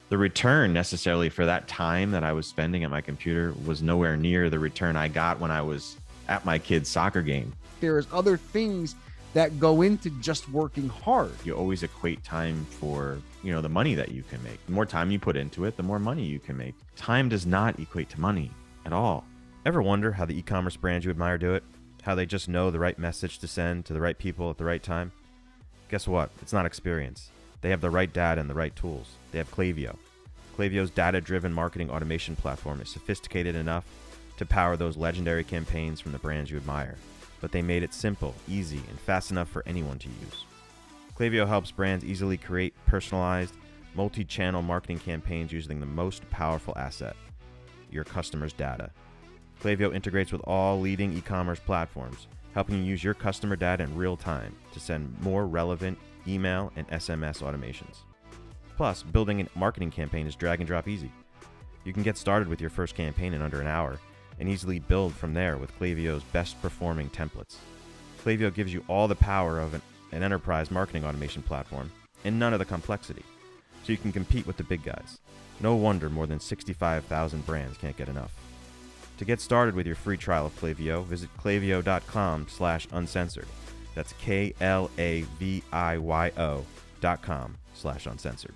the return necessarily for that time that I was spending at my computer was nowhere near the return I got when I was at my kid's soccer game. There's other things that go into just working hard. You always equate time for, the money that you can make. The more time you put into it, the more money you can make. Time does not equate to money at all. Ever wonder how the e-commerce brands you admire do it? How they just know the right message to send to the right people at the right time? Guess what? It's not experience. They have the right data and the right tools. They have Klaviyo. Klaviyo's data-driven marketing automation platform is sophisticated enough to power those legendary campaigns from the brands you admire. But they made it simple, easy, and fast enough for anyone to use. Klaviyo helps brands easily create personalized, multi-channel marketing campaigns using the most powerful asset, your customers' data. Klaviyo integrates with all leading e-commerce platforms, helping you use your customer data in real time to send more relevant email and SMS automations. Plus, building a marketing campaign is drag and drop easy. You can get started with your first campaign in under an hour and easily build from there with Klaviyo's best performing templates. Klaviyo gives you all the power of an enterprise marketing automation platform and none of the complexity, so you can compete with the big guys. No wonder more than 65,000 brands can't get enough. To get started with your free trial of Klaviyo, visit klaviyo.com/uncensored. That's KLAVIYO.com/uncensored.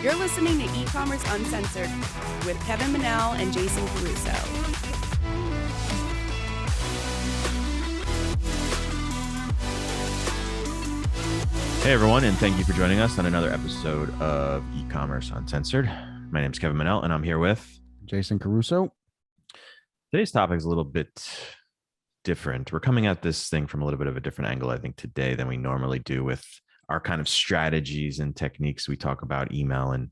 You're listening to E-Commerce Uncensored with Kevin Manel and Jason Caruso. Hey everyone, and thank you for joining us on another episode of E-Commerce Uncensored. My name is Kevin Manel, and I'm here with Jason Caruso. Today's topic is a little bit different. We're coming at this thing from a little bit of a different angle, I think, today than we normally do with our kind of strategies and techniques. We talk about email and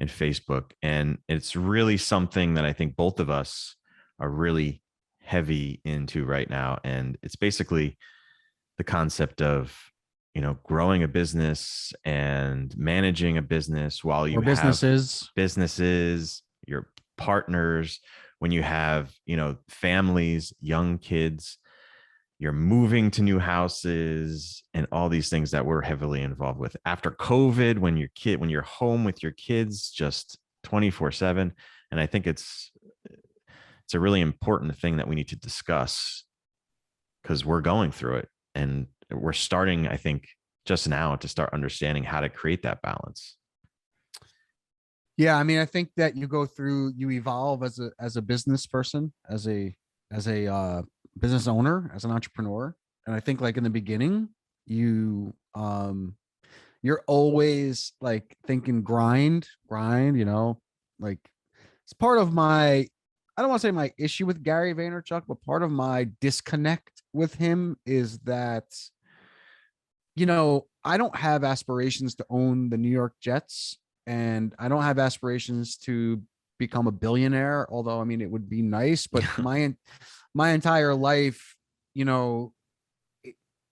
Facebook, and it's really something that I think both of us are really heavy into right now. And it's basically the concept of, growing a business and managing a business while you have businesses, your partners, when you have, families, young kids, you're moving to new houses and all these things that we're heavily involved with after COVID, when you're home with your kids just 24/7. And I think it's a really important thing that we need to discuss because we're going through it. And we're starting, I think, just now to start understanding how to create that balance. Yeah, I mean, I think that you evolve as a business person, as a business owner, as an entrepreneur. And I think like in the beginning, you're always like thinking grind, like it's part of my, I don't want to say my issue with Gary Vaynerchuk, but part of my disconnect with him is that, I don't have aspirations to own the New York Jets, and I don't have aspirations to become a billionaire, although, I mean, it would be nice, but my entire life,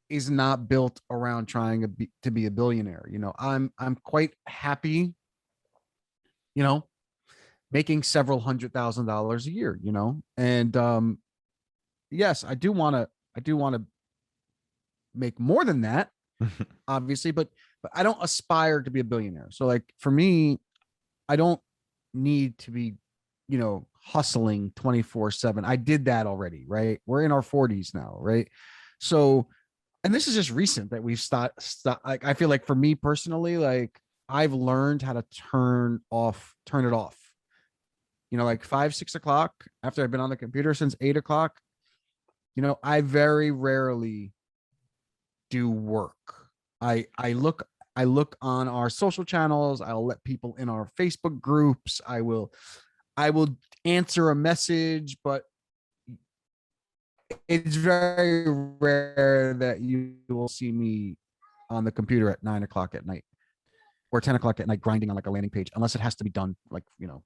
is not built around trying to be a billionaire. I'm quite happy, making several $100,000 a year, and yes, I do want to make more than that, obviously, but I don't aspire to be a billionaire. So like for me, I don't need to be, hustling 24/7. I did that already, right? We're in our 40s now, right? So, and this is just recent that we've stopped. Like, I feel like for me personally, like I've learned how to turn it off. Like 5-6 o'clock after I've been on the computer since 8 o'clock, I very rarely do work. I look on our social channels. I'll let people in our Facebook groups. I will answer a message, but it's very rare that you will see me on the computer at 9 o'clock at night or 10 o'clock at night grinding on like a landing page, unless it has to be done like, the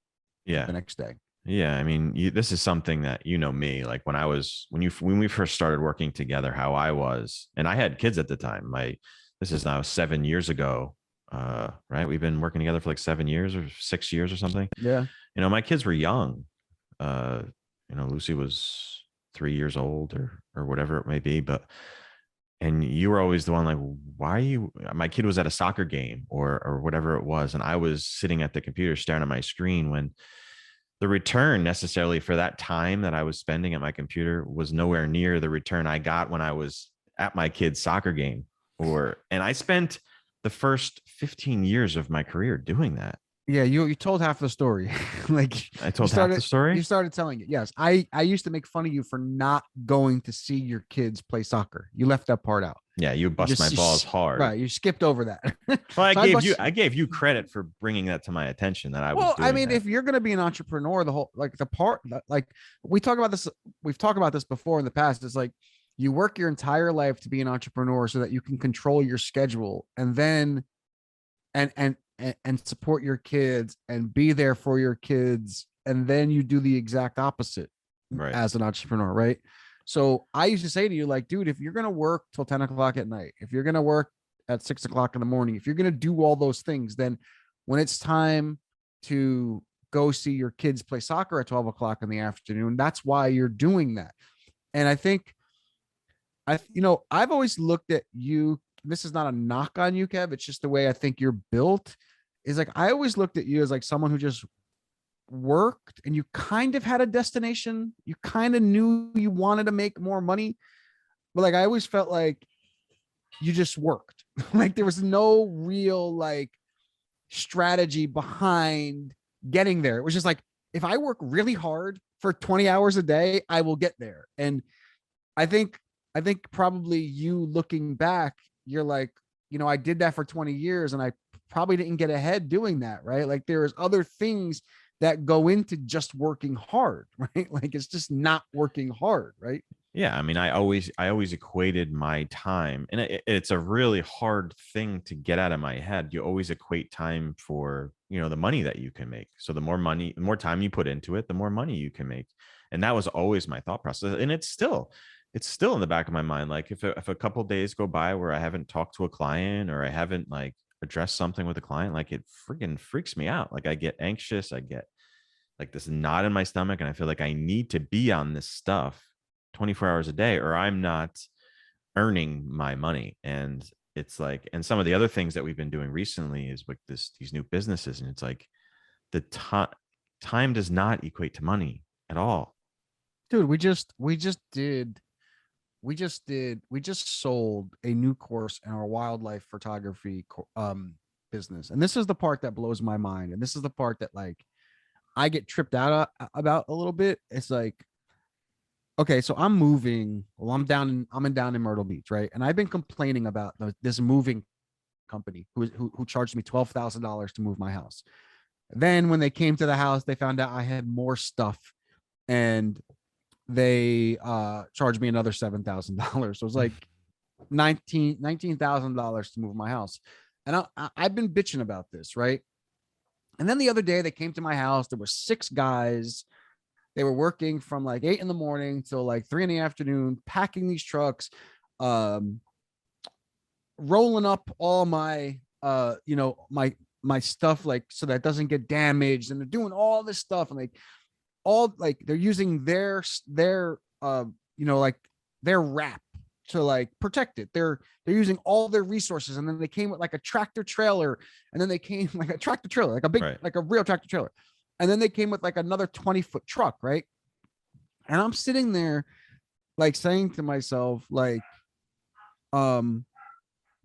next day. Yeah. I mean, this is something that, me, like when we first started working together, how I was, and I had kids at the time. This is now 7 years ago. Right. We've been working together for like 7 years or 6 years or something. Yeah. My kids were young. Lucy was 3 years old or whatever it may be. And you were always the one like, why are you, my kid was at a soccer game or whatever it was. And I was sitting at the computer staring at my screen when the return necessarily for that time that I was spending at my computer was nowhere near the return I got when I was at my kid's soccer game. And I spent the first 15 years of my career doing that. Yeah, you told half the story. Like I told half the story. You started telling it. Yes. I used to make fun of you for not going to see your kids play soccer. You left that part out. Yeah, you bust my balls hard. Right. You skipped over that. Well, I gave you credit for bringing that to my attention that I was doing. Well, I mean, that. if you're going to be an entrepreneur, we've talked about this before in the past. It's like you work your entire life to be an entrepreneur so that you can control your schedule and then and support your kids and be there for your kids. And then you do the exact opposite as an entrepreneur. Right. So I used to say to you, like, dude, if you're going to work till 10 o'clock at night, if you're going to work at 6 o'clock in the morning, if you're going to do all those things, then when it's time to go see your kids play soccer at 12 o'clock in the afternoon, that's why you're doing that. And I think I've always looked at you. This is not a knock on you, Kev. It's just the way I think you're built. Is like, I always looked at you as like someone who just worked and you kind of had a destination. You kind of knew you wanted to make more money, but like, I always felt like you just worked. Like there was no real like strategy behind getting there. It was just like, if I work really hard for 20 hours a day, I will get there. And I think probably you looking back, you're like, I did that for 20 years and I probably didn't get ahead doing that. Right. Like there's other things that go into just working hard, right? Like it's just not working hard. Right. Yeah. I mean, I always equated my time, and it's a really hard thing to get out of my head. You always equate time for, the money that you can make. So the more time you put into it, the more money you can make. And that was always my thought process. And it's still in the back of my mind. Like if a couple of days go by where I haven't talked to a client or I haven't like addressed something with a client, like it freaking freaks me out. Like I get anxious. I get like this knot in my stomach and I feel like I need to be on this stuff 24 hours a day or I'm not earning my money. And it's like, and some of the other things that we've been doing recently is like these new businesses. And it's like the time does not equate to money at all. Dude, we just sold a new course in our wildlife photography business. And this is the part that blows my mind. And this is the part that like I get tripped out about a little bit. It's like, okay, so I'm moving. Well, I'm down in Myrtle Beach, right? And I've been complaining about this moving company who charged me $12,000 to move my house. Then when they came to the house, they found out I had more stuff and they charged me another $7,000. So it was like $19,000 to move my house. And I've been bitching about this, right? And then the other day they came to my house. There were 6 guys. They were working from like 8 a.m. till like 3 p.m, packing these trucks, rolling up all my, my stuff, like, so that it doesn't get damaged. And they're doing all this stuff. And like, they're using their wrap to like protect it. They're using all their resources. And then they came with like a tractor trailer, and then they came like a tractor trailer, like a big, like a real tractor trailer. And then they came with like another 20-foot truck. Right. And I'm sitting there like saying to myself, like,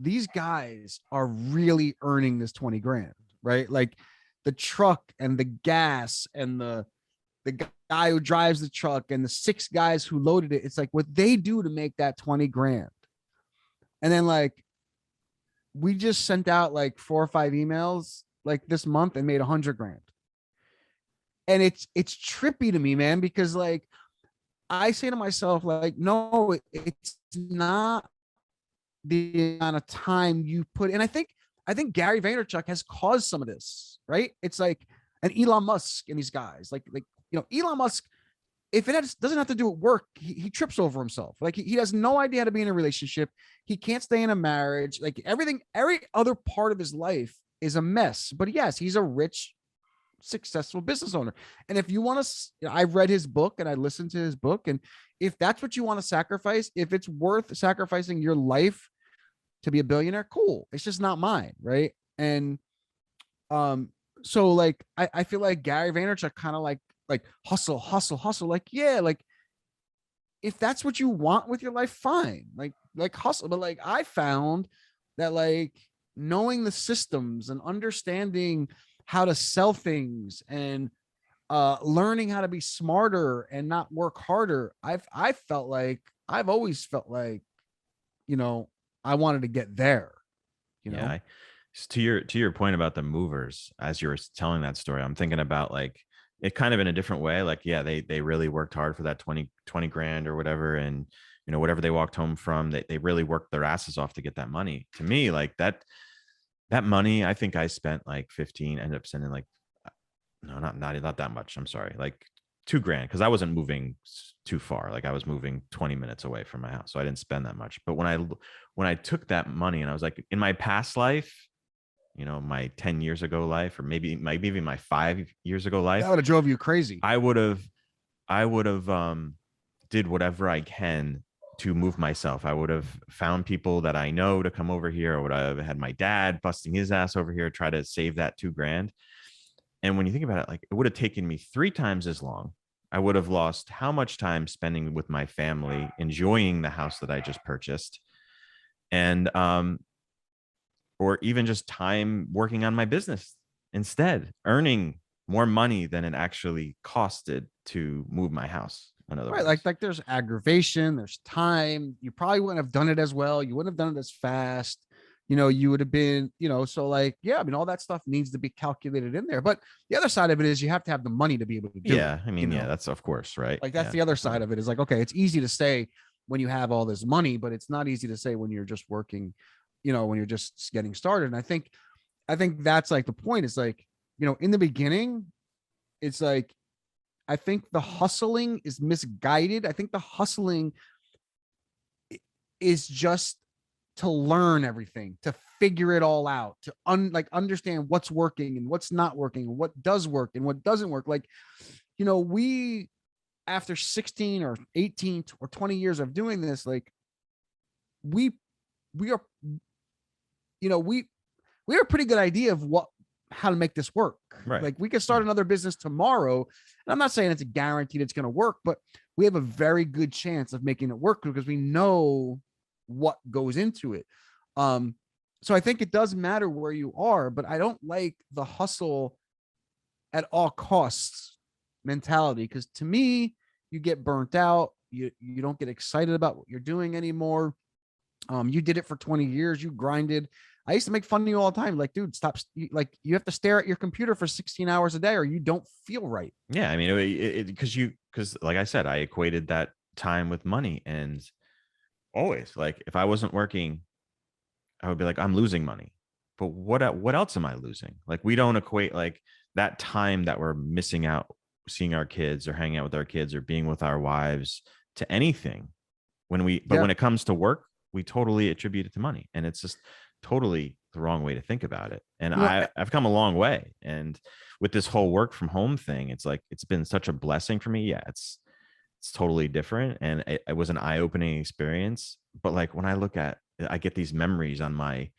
these guys are really earning this 20 grand, right? Like the truck and the gas and the guy who drives the truck and the 6 guys who loaded it. It's like what they do to make that 20 grand. And then like, we just sent out like 4 or 5 emails like this month and made 100 grand. And it's trippy to me, man, because like I say to myself, like, no, it's not the amount of time you put in. I think Gary Vaynerchuk has caused some of this, right? It's like, and Elon Musk and these guys, like Elon Musk, if it doesn't have to do with work, he trips over himself. Like he has no idea how to be in a relationship. He can't stay in a marriage. Like every other part of his life is a mess. But yes, he's a rich successful business owner. And if you want to, I read his book and I listened to his book. And if that's what you want to sacrifice, if it's worth sacrificing your life to be a billionaire, cool. It's just not mine. Right. And so like I feel like Gary Vaynerchuk kind of like hustle, hustle, hustle. Like, yeah, like if that's what you want with your life, fine. Like hustle. But like I found that like knowing the systems and understanding how to sell things and learning how to be smarter and not work harder. I've always felt like, you know, I wanted to get there, you know? To your point about the movers, as you were telling that story, I'm thinking about like it kind of in a different way. Like, yeah, they really worked hard for that 20 grand or whatever. And, you know, whatever they walked home from, they really worked their asses off to get that money. To me, like that money, I think I spent like 15, ended up sending like, no, not that much. I'm sorry. Like 2 grand. Cause I wasn't moving too far. Like I was moving 20 minutes away from my house. So I didn't spend that much. But when I took that money and I was like, in my past life, you know, my 10 years ago life, or maybe even my 5 years ago life, That would have drove you crazy. I would have did whatever I can to move myself. I would have found people that I know to come over here. I would have had my dad busting his ass over here, try to save that 2 grand. And when you think about it, like it would have taken me 3 times as long. I would have lost how much time spending with my family, enjoying the house that I just purchased. And, or even just time working on my business instead, earning more money than it actually costed to move my house. In other words. Like there's aggravation, there's time. You probably wouldn't have done it as well. You wouldn't have done it as fast. You know, you would have been, you know, so like, yeah, I mean, all that stuff needs to be calculated in there. But the other side of it is you have to have the money to be able to do it. Yeah. I mean, you know? yeah, that's of course, right? Like that's yeah. the other side of it is like, okay, it's easy to say when you have all this money, but it's not easy to say when you're just working, you know, when you're just getting started. And I think that's like the point. It's like, you know, in the beginning, it's like, I think the hustling is misguided. I think the hustling is just to learn everything, to figure it all out, to understand what's working and what's not working, and what does work and what doesn't work. Like, you know, we, after 16 or 18 or 20 years of doing this, like we are, you know, we have a pretty good idea of how to make this work. Right. Like we could start another business tomorrow. And I'm not saying it's a guarantee it's going to work, but we have a very good chance of making it work because we know what goes into it. So I think it does matter where you are, but I don't like the hustle at all costs mentality. Because to me, you get burnt out. You don't get excited about what you're doing anymore. You did it for 20 years. You grinded. I used to make fun of you all the time. Like, dude, stop. Like, you have to stare at your computer for 16 hours a day or you don't feel right. Yeah. I mean, because like I said, I equated that time with money, and always like, if I wasn't working, I would be like, I'm losing money, but what else am I losing? Like, we don't equate like that time that we're missing out, seeing our kids or hanging out with our kids or being with our wives to anything when it comes to work, we totally attribute it to money. And it's just totally the wrong way to think about it. And I've come a long way. And with this whole work from home thing, it's like, it's been such a blessing for me. Yeah. It's totally different. And it was an eye-opening experience. But like, when I get these memories on my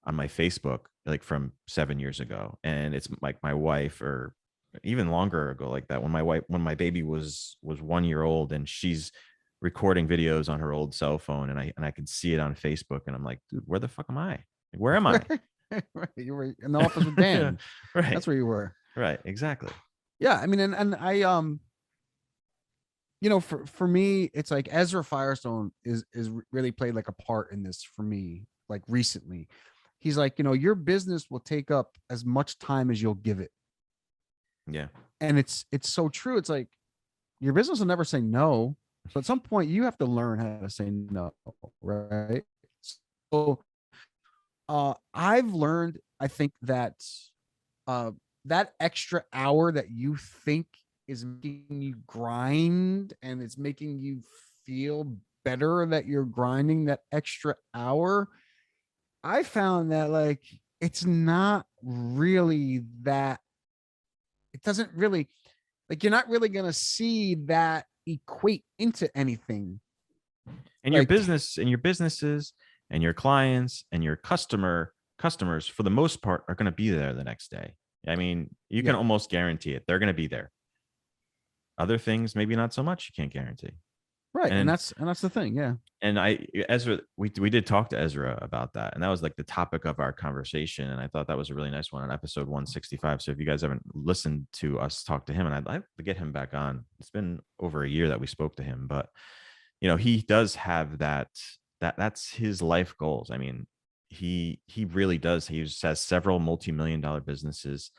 Facebook, like from 7 years ago. And it's like my wife, or even longer ago, like that, when my baby was 1 year old, and she's recording videos on her old cell phone, and I can see it on Facebook, and I'm like, dude, where the fuck am I? Like, where am I? Right. You were in the office with Dan. Right. That's where you were. Right. Exactly. Yeah. I mean, and I, you know, for me, it's like Ezra Firestone is really played like a part in this for me, like recently. He's like, you know, your business will take up as much time as you'll give it. Yeah. And it's so true. It's like your business will never say no. So at some point you have to learn how to say no. Right. So I've learned, I think that that extra hour that you think is making you grind and it's making you feel better that you're grinding that extra hour, I found that like it's not really that it doesn't really, like, you're not really going to see that equate into anything. And your Like, business and your businesses and your clients and your customers, for the most part, are going to be there the next day. I mean, you can Yeah. almost guarantee it. They're going to be there. Other things, maybe not so much. You can't guarantee. right. And And that's the thing. Yeah. and Ezra, we did talk to Ezra about that, and that was like the topic of our conversation. And I thought that was a really nice one on episode 165. So if you guys haven't listened to us talk to him, and I'd like to get him back on. It's been over a year that we spoke to him, but he does have that's his life goals. I mean, he really does. He has several multi-million-dollar businesses,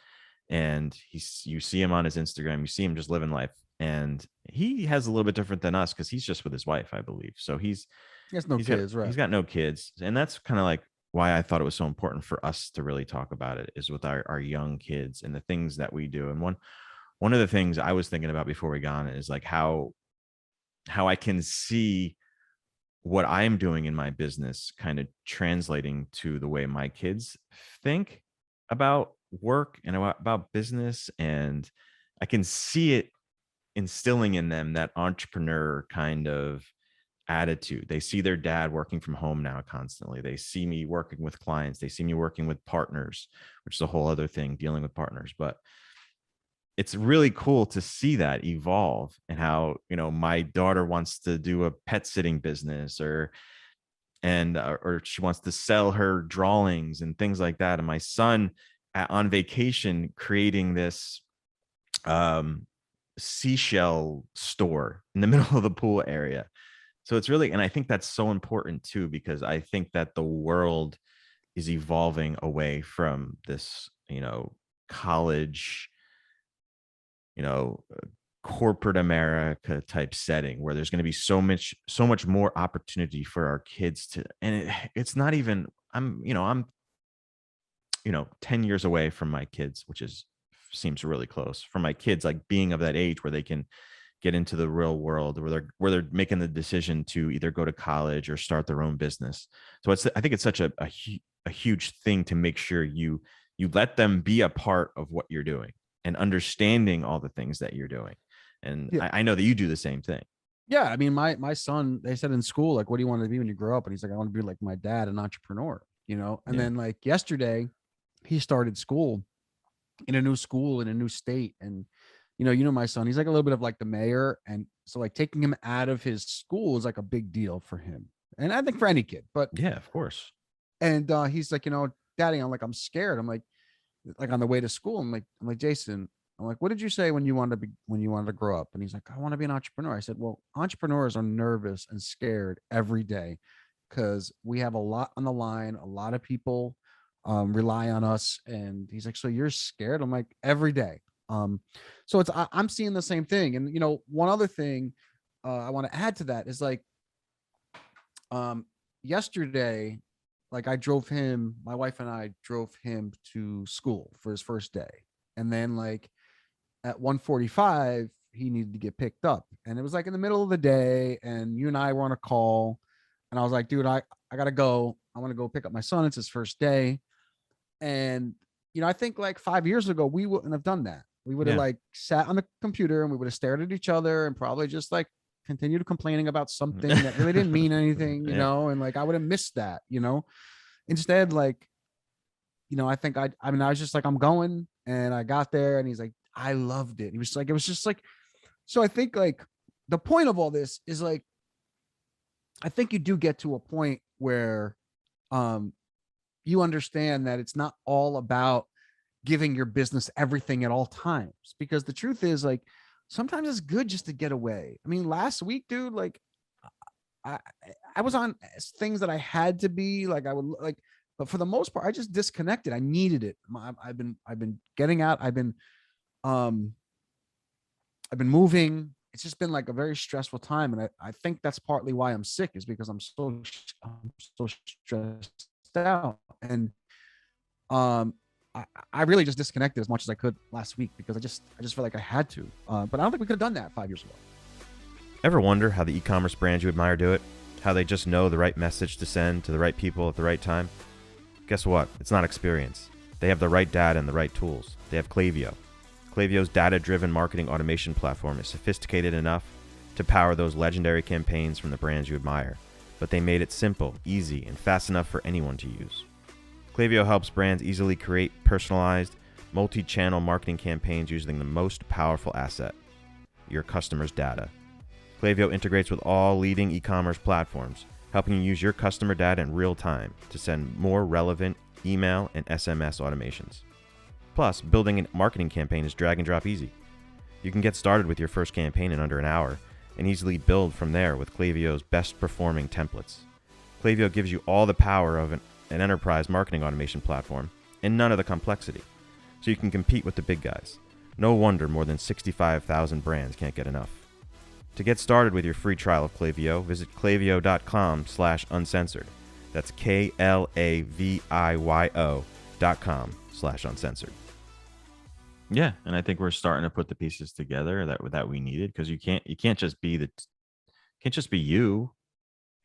and you see him on his Instagram, you see him just living life. And he has a little bit different than us because he's just with his wife, I believe. So He has no kids, right? he's got no kids. And that's kind of like why I thought it was so important for us to really talk about it, is with our young kids and the things that we do. And one of the things I was thinking about before we got on is like how I can see what I'm doing in my business kind of translating to the way my kids think about work and about business. And I can see it instilling in them that entrepreneur kind of attitude. They see their dad working from home now constantly. They see me working with clients. They see me working with partners, which is a whole other thing, dealing with partners. But it's really cool to see that evolve, and how, my daughter wants to do a pet sitting business, or she wants to sell her drawings and things like that. And my son on vacation creating this seashell store in the middle of the pool area. So it's really, and I think that's so important too, because I think that the world is evolving away from this, college, corporate America type setting, where there's going to be so much more opportunity for our kids to, and it's not even, I'm 10 years away from my kids, which seems really close, for my kids, like being of that age where they can get into the real world, where they're making the decision to either go to college or start their own business. So I think it's such a huge thing to make sure you let them be a part of what you're doing and understanding all the things that you're doing. And Yeah. I know that you do the same thing. Yeah. I mean, my son, they said in school, like, what do you want to be when you grow up? And he's like, I want to be like my dad, an entrepreneur, And Yeah. then, like, yesterday he started school in a new school in a new state. And, my son, he's like a little bit of like the mayor. And so, like, taking him out of his school is like a big deal for him. And I think for any kid, but Yeah, of course. and he's like, Daddy, I'm scared. I'm like on the way to school, I'm like, Jason, I'm like, what did you say when you wanted to grow up? And he's like, I want to be an entrepreneur. I said, well, entrepreneurs are nervous and scared every day because we have a lot on the line. A lot of people rely on us. And he's like, so you're scared? I'm like, every day. So I'm seeing the same thing. And, one other thing I want to add to that is, like, yesterday, like, my wife and I drove him to school for his first day. And then, like, at 1:45, he needed to get picked up. And it was like in the middle of the day, and you and I were on a call. And I was like, dude, I gotta go. I want to go pick up my son. It's his first day. And, I think like 5 years ago, we wouldn't have done that. We would have like sat on the computer and we would have stared at each other and probably just like continued complaining about something that really didn't mean anything, and like, I would have missed that, instead, like, I think I was just like, I'm going, and I got there and he's like, I loved it. He was like, it was just like, so I think, like, the point of all this is, like, I think you do get to a point where, you understand that it's not all about giving your business everything at all times, because the truth is, like, sometimes it's good just to get away. I mean, last week, dude, like, I was on things that I had to be, like, I would, like, but for the most part, I just disconnected. I needed it. I've been getting out. I've been moving. It's just been like a very stressful time. And I think that's partly why I'm sick, is because I'm so stressed out. And, I really just disconnected as much as I could last week, because I just felt like I had to, but I don't think we could have done that 5 years ago. Ever wonder how the e-commerce brands you admire do it? How they just know the right message to send to the right people at the right time? Guess what? It's not experience. They have the right data and the right tools. They have Klaviyo. Klaviyo's data-driven marketing automation platform is sophisticated enough to power those legendary campaigns from the brands you admire, but they made it simple, easy, and fast enough for anyone to use. Klaviyo helps brands easily create personalized, multi-channel marketing campaigns using the most powerful asset, your customers' data. Klaviyo integrates with all leading e-commerce platforms, helping you use your customer data in real time to send more relevant email and SMS automations. Plus, building a marketing campaign is drag and drop easy. You can get started with your first campaign in under an hour and easily build from there with Klaviyo's best performing templates. Klaviyo gives you all the power of an enterprise marketing automation platform and none of the complexity, so you can compete with the big guys. No wonder more than 65,000 brands can't get enough. To get started with your free trial of Klaviyo, visit klaviyo.com/uncensored. That's KLAVIYO.com/uncensored. Yeah, and I think we're starting to put the pieces together that we needed, because you can't just be you.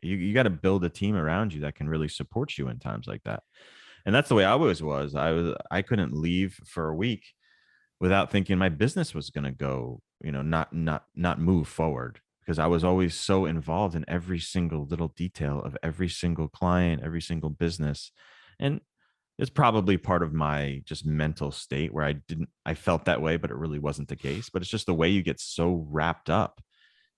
You got to build a team around you that can really support you in times like that. And that's the way I always was. I couldn't leave for a week without thinking my business was going to go, not move forward, because I was always so involved in every single little detail of every single client, every single business. And it's probably part of my just mental state where I felt that way, but it really wasn't the case. But it's just the way you get so wrapped up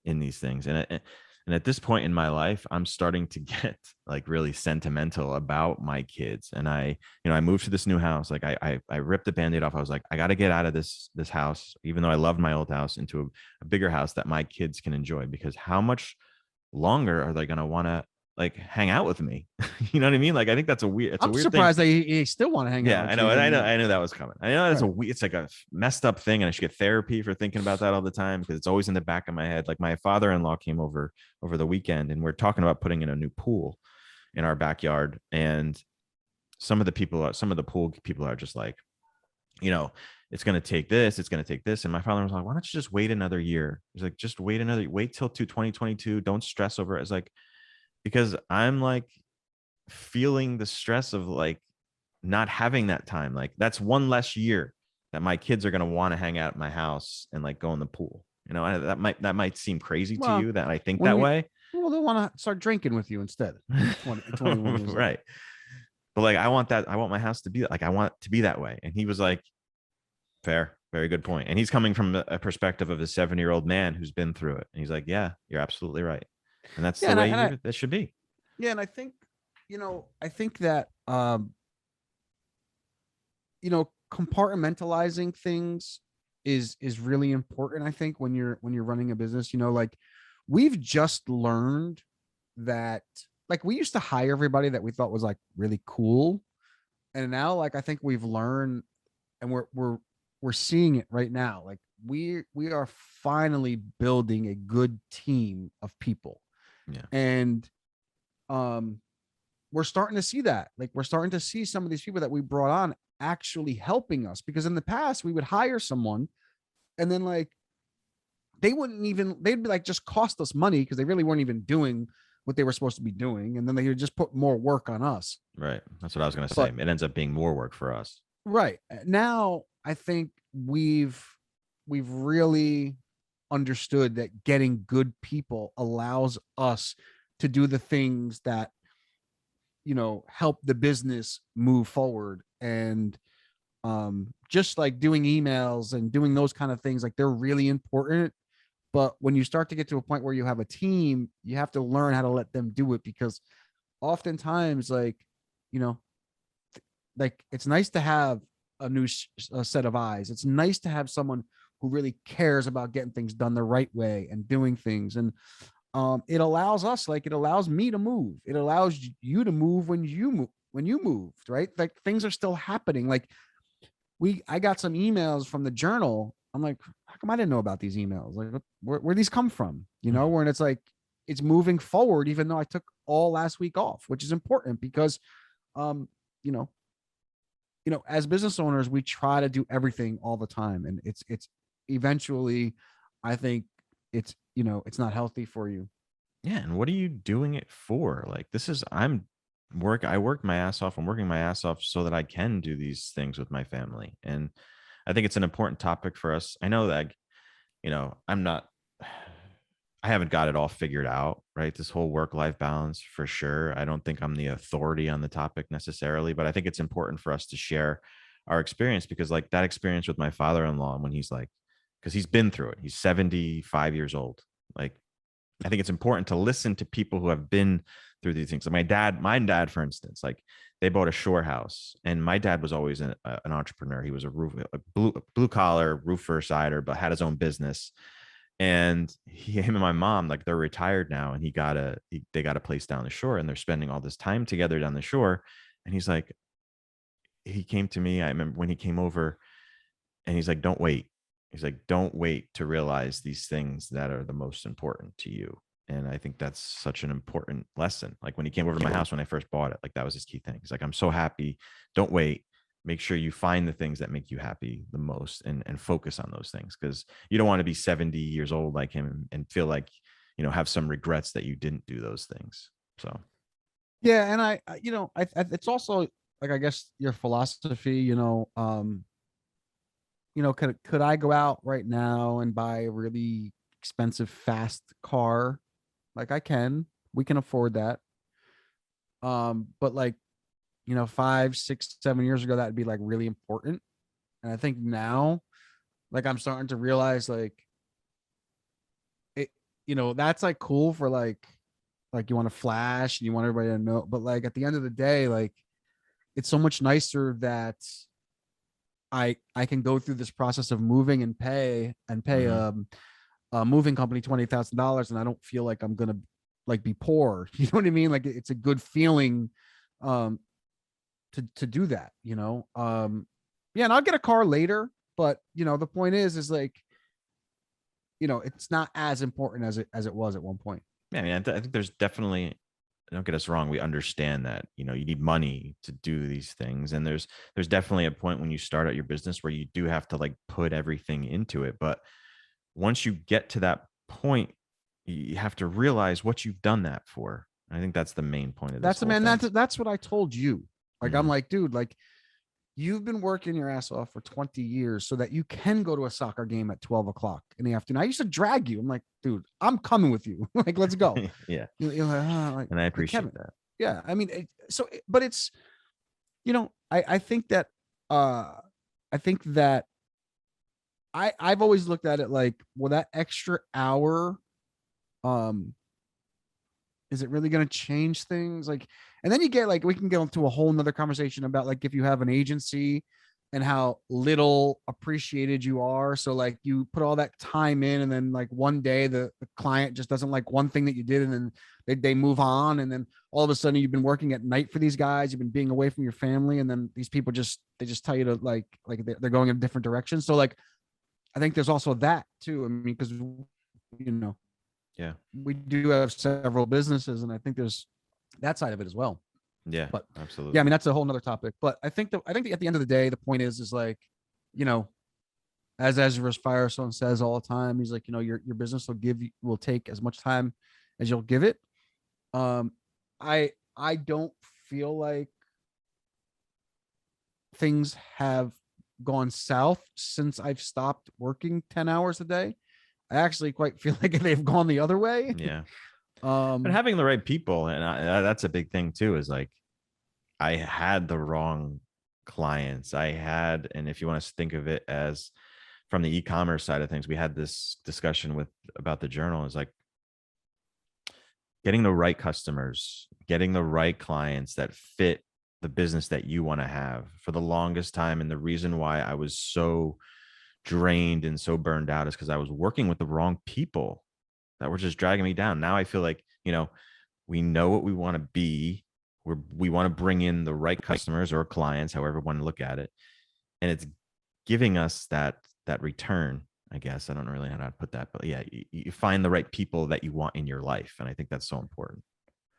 in these things. And at this point in my life, I'm starting to get like really sentimental about my kids. And I moved to this new house. Like I ripped the Band-Aid off. I was like, I got to get out of this house, even though I loved my old house, into a bigger house that my kids can enjoy, because how much longer are they going to want to like hang out with me? You know what I mean? Like, I think that's a weird I'm weird surprised thing. they still want to hang out. Yeah, with I know. you. And I know that was coming. I know that's Right. it's like a messed up thing, and I should get therapy for thinking about that all the time, because it's always in the back of my head. Like, my father-in-law came over the weekend, and we're talking about putting in a new pool in our backyard. And some of the pool people are just like, it's going to take this, it's going to take this. And my father was like, why don't you just wait another year? He's like, just wait till 2022. Don't stress over it. It's like, because I'm like feeling the stress of like not having that time. Like, that's one less year that my kids are going to want to hang out at my house and like go in the pool. And that might seem crazy to Well, you that I think when that you- way. Well, they want to start drinking with you instead. 21 years old. Right. But like, I want my house to be like, I want it to be that way. And he was like, fair, very good point. And he's coming from a perspective of a 7-year-old man who's been through it. And he's like, yeah, you're absolutely right. And that's the way that should be. Yeah, and I think, that compartmentalizing things is really important. I think when you're running a business, like we've just learned that, like, we used to hire everybody that we thought was like really cool, and now like I think we've learned, and we're seeing it right now. Like we are finally building a good team of people. Yeah. And we're starting to see that. Like, we're starting to see some of these people that we brought on actually helping us, because in the past we would hire someone and then like they'd be like just cost us money because they really weren't even doing what they were supposed to be doing, and then they would just put more work on us. Right. That's what I was going to say. It ends up being more work for us. Right. Now I think we've really understood that getting good people allows us to do the things that help the business move forward. And just like doing emails and doing those kind of things, like, they're really important. But when you start to get to a point where you have a team, you have to learn how to let them do it, because oftentimes, like, like, it's nice to have a new set of eyes. It's nice to have someone who really cares about getting things done the right way and doing things. And it allows me to move. It allows you to move when you moved, right? Like, things are still happening. Like, I got some emails from the Journal. I'm like, how come I didn't know about these emails? Like, where these come from? Where it's like, it's moving forward, even though I took all last week off, which is important because, as business owners, we try to do everything all the time. And it's eventually, I think it's not healthy for you. Yeah. And what are you doing it for? Like, I work my ass off. I'm working my ass off so that I can do these things with my family. And I think it's an important topic for us. I know that, I haven't got it all figured out, right? This whole work-life balance for sure. I don't think I'm the authority on the topic necessarily, but I think it's important for us to share our experience, because like that experience with my father-in-law, when he's like, because he's been through it. He's 75 years old. Like, I think it's important to listen to people who have been through these things. So my dad, for instance, like they bought a shore house, and my dad was always an entrepreneur. He was a blue collar roofer, sider, but had his own business. And him and my mom, like they're retired now, and they got a place down the shore, and they're spending all this time together down the shore. And he's like, he came to me. I remember when he came over, and he's like, don't wait. He's like, don't wait to realize these things that are the most important to you. And I think that's such an important lesson. Like when he came over to my house when I first bought it, like that was his key thing. He's like, I'm so happy. Don't wait. Make sure you find the things that make you happy the most, and focus on those things, because you don't want to be 70 years old like him and feel like, have some regrets that you didn't do those things. So Yeah. And it's also like, I guess your philosophy, could I go out right now and buy a really expensive, fast car? Like I can, we can afford that. But like, 5, 6, 7 years ago, that'd be like really important. And I think now, like I'm starting to realize like it, that's like cool for like you want to flash and you want everybody to know. But like at the end of the day, like it's so much nicer that I can go through this process of moving and pay mhm. a moving company $20,000, and I don't feel like I'm gonna like be poor. You know what I mean? Like it's a good feeling um to do that, yeah, and I'll get a car later, but the point is like, it's not as important as it was at one point. Yeah, I mean, I think there's definitely, don't get us wrong, we understand that, you need money to do these things. And there's definitely a point when you start out your business where you do have to like put everything into it. But once you get to that point, you have to realize what you've done that for. And I think that's the main point of this That's the whole man. thing. That's what I told you. Like I'm Mhm. like, dude, like you've been working your ass off for 20 years so that you can go to a soccer game at 12 o'clock in the afternoon. I used to drag you. I'm like, dude, I'm coming with you. Like, let's go. Yeah. You're like, And I like appreciate Kevin. that. Yeah. I mean, but it's, I think that, uh, I think that I've always looked at it like, well, that extra hour, um, is it really going to change things? Like, and then you get like, we can get into a whole nother conversation about like, if you have an agency and how little appreciated you are. So like you put all that time in, and then like one day the client just doesn't like one thing that you did, and then they move on. And then all of a sudden you've been working at night for these guys, you've been being away from your family. And then these people they just tell you to like they're going in a different direction. So like, I think there's also that too. I mean, because, you know, Yeah. we do have several businesses, and I think there's that side of it as well. Yeah, But yeah, I absolutely. mean, that's a whole nother topic. But I think at the end of the day, the point is like, you know, as Ezra Firestone says all the time, he's like, your business will take as much time as you'll give it. Um, I don't feel like things have gone south since I've stopped working 10 hours a day. I actually quite feel like they've gone the other way. Yeah. But Um, having the right people, and that's a big thing too, is like I had the wrong clients. And if you want to think of it as from the e-commerce side of things, we had this discussion about the journal, is like getting the right customers, getting the right clients that fit the business that you want to have. For the longest time, and the reason why I was so drained and so burned out is because I was working with the wrong people that were just dragging me down. Now I feel like, we know what we want to be. We want to bring in the right customers or clients, however you want to look at it. And it's giving us that return, I guess. I don't really know how to put that, but yeah, you find the right people that you want in your life. And I think that's so important.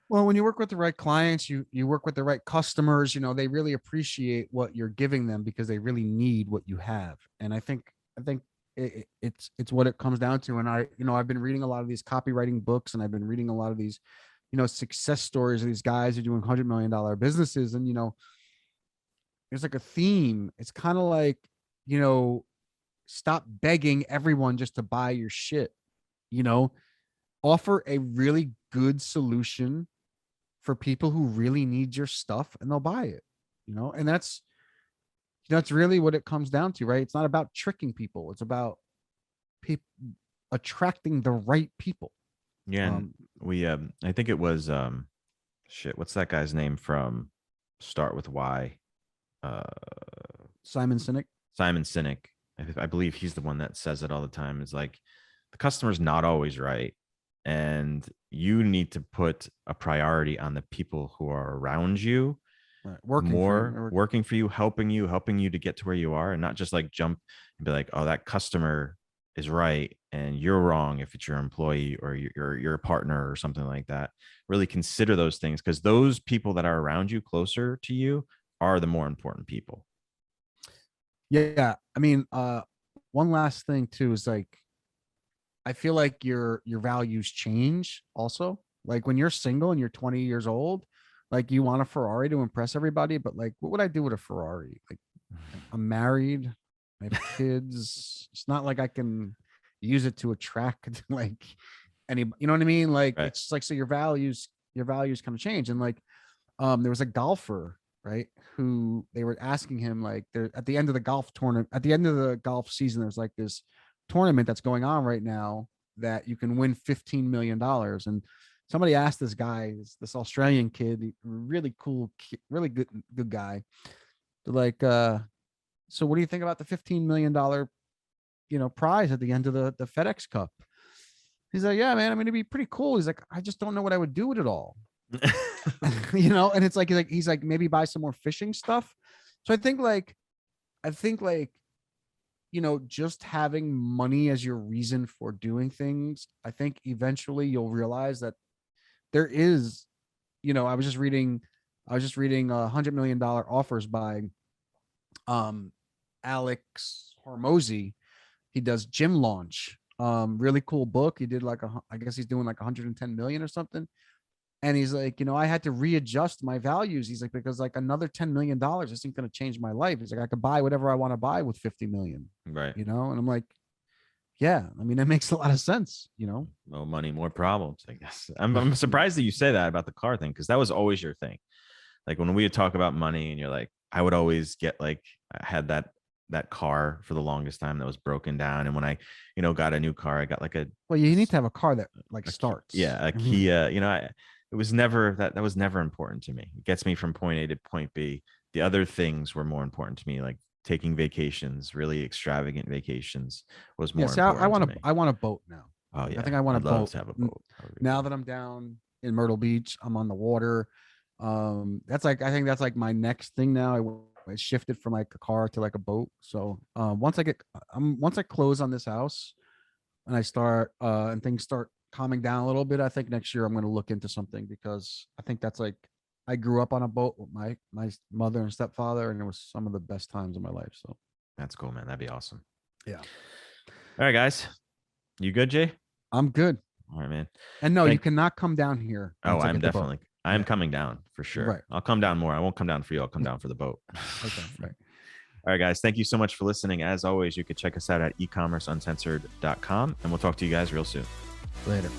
Well, when you work with the right clients, you work with the right customers, they really appreciate what you're giving them because they really need what you have. And I think it's what it comes down to. And I've been reading a lot of these copywriting books, and I've been reading a lot of these, success stories of these guys who are doing $100 million businesses. And, there's like a theme. It's kind of like stop begging everyone just to buy your shit. Offer a really good solution for people who really need your stuff, and they'll buy it. And that's really what it comes down to, right? It's not about tricking people. It's about people attracting the right people. Yeah, and we I think it was shit, what's that guy's name from Start with Y? Simon Sinek. Simon Sinek. I believe he's the one that says it all the time. It's like the customer's not always right, and you need to put a priority on the people who are around you, Right. working for you, helping you to get to where you are, and not just like jump and be like, oh, that customer is right and you're wrong if it's your employee or your partner or something like that. Really consider those things, because those people that are around you, closer to you, are the more important people. Yeah. I mean, one last thing too is like, I feel like your values change also. Like when you're single and you're 20 years old, like you want a Ferrari to impress everybody, but like, what would I do with a Ferrari? Like, I'm married, I have kids. It's not like I can use it to attract like any, you know what I mean? Like, Right. it's like, so your values kind of change. And like, there was a golfer, right, who they were asking him, like, they're at the end of the golf tournament, at the end of the golf season, there's like this tournament that's going on right now that you can win $15 million. And somebody asked this guy, this Australian kid, really cool, really good guy. They're like, so what do you think about the $15 million, prize at the end of the FedEx Cup? He's like, yeah, man, I mean, it'd be pretty cool. He's like, I just don't know what I would do with it all. And it's like, he's like, maybe buy some more fishing stuff. So I think like, just having money as your reason for doing things, I think eventually you'll realize that there is, I was just reading $100 million offers by Alex Hormozy. He does Gym Launch. Really cool book. He did like I guess he's doing like 110 million or something. And he's like, I had to readjust my values. He's like, because like another $10 million isn't going to change my life. He's like, I could buy whatever I want to buy with 50 million. Right. And I'm like, yeah, I mean, it makes a lot of sense, More money, more problems, I guess. I'm surprised that you say that about the car thing, because that was always your thing. Like when we would talk about money and you're like, I would always get like, I had that car for the longest time that was broken down. And when I, got a new car, I got like well, you need to have a car that like starts. Yeah. A Kia, it was never that was never important to me. It gets me from point A to point B. The other things were more important to me, like taking vacations, really extravagant vacations was more important to me. I want a boat now. Oh yeah. I think I want I'd a love boat. to have a boat. Now that I'm down in Myrtle Beach, I'm on the water. I think that's like my next thing now. I shifted from like a car to like a boat. So once I close on this house and I start and things start calming down a little bit, I think next year I'm going to look into something, because I think that's like, I grew up on a boat with my mother and stepfather, and it was some of the best times of my life. So that's cool, man. That'd be awesome. Yeah. All right, guys. You good, Jay? I'm good. All right, man. And no, you cannot come down here. Oh, I'm coming down for sure. Right. I'll come down more. I won't come down for you. I'll come down for the boat. Okay. Right. All right, guys. Thank you so much for listening. As always, you can check us out at ecommerceuncensored.com, and we'll talk to you guys real soon. Later.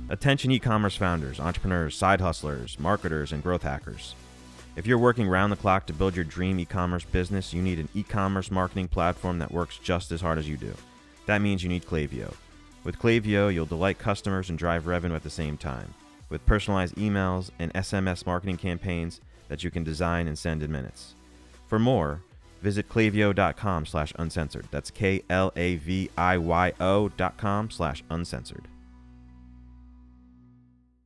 Attention e-commerce founders, entrepreneurs, side hustlers, marketers, and growth hackers. If you're working round the clock to build your dream e-commerce business, you need an e-commerce marketing platform that works just as hard as you do. That means you need Klaviyo. With Klaviyo, you'll delight customers and drive revenue at the same time, with personalized emails and SMS marketing campaigns that you can design and send in minutes. For more, visit klaviyo.com/uncensored. That's KLAVIYO.com/uncensored.